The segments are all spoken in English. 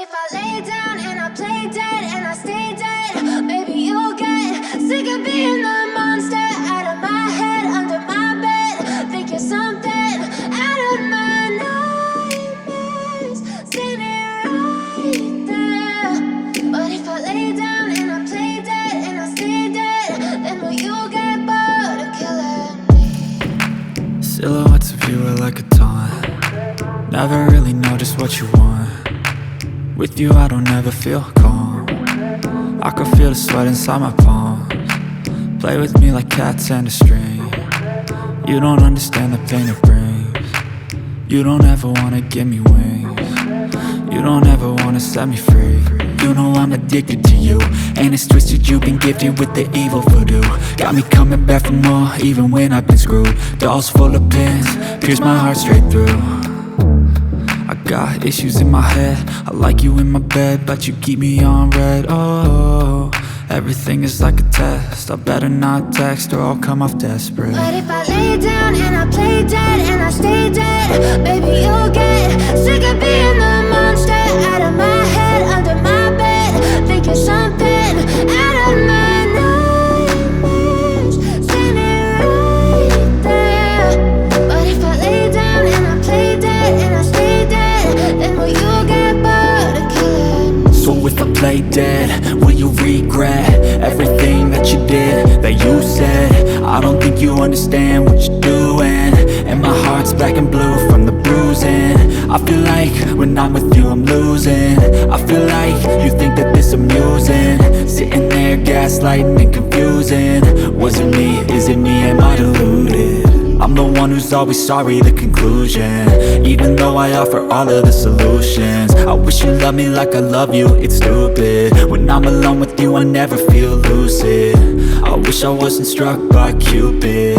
if I lay down and I play dead and I stay dead? Maybe you'll get sick of being the monster out of my head, under my bed. Think you're something out of my nightmares, standing right there. But if I lay down and I play dead and I stay dead, then will you get bored of killing me? Silhouettes of you are like a taunt. Never really know just what you want. With you I don't ever feel calm. I can feel the sweat inside my palms. Play with me like cats and a string. You don't understand the pain it brings. You don't ever wanna give me wings. You don't ever wanna set me free. You know I'm addicted to you, and it's twisted you've been gifted with the evil voodoo. Got me coming back for more even when I've been screwed. Dolls full of pins, pierce my heart straight through. I got issues in my head, I like you in my bed, but you keep me on red. Oh, everything is like a test. I better not text or I'll come off desperate. But if I lay down and I play dead and I stay dead, baby you'll get sick of being the monster out of my head, under my bed. Think you're something out of my nightmares, standing right there. But if I lay down and I play dead and I stay dead, then will you get bored of killing me? So if I play dead, will you regret everything that you did, that you said? I don't think you understand what you're doing, and my heart's black and blue from the bruising. I feel like when I'm with you I'm losing. I feel like you think that this amusing, sitting there gaslighting and confusing. Was it me? Is it me? Am I deluded? I'm the one who's always sorry, the conclusion. Even though I offer all of the solutions, I wish you loved me like I love you, it's stupid. When I'm alone with you I never feel lucid. I wish I wasn't struck by Cupid.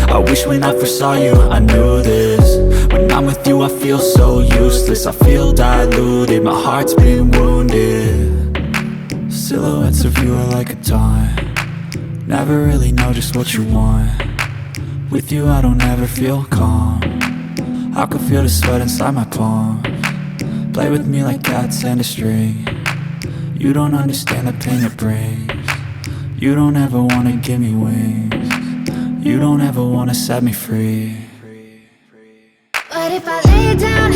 I wish when I first saw you I knew this. When I'm with you I feel so useless, I feel diluted, my heart's been wounded. Silhouettes of you are like a taunt. Never really know just what you want. With you I don't ever feel calm. I can feel the sweat inside my palms. Play with me like cats and a string. You don't understand the pain it brings. You don't ever wanna give me wings. You don't ever wanna set me free. But if I lay down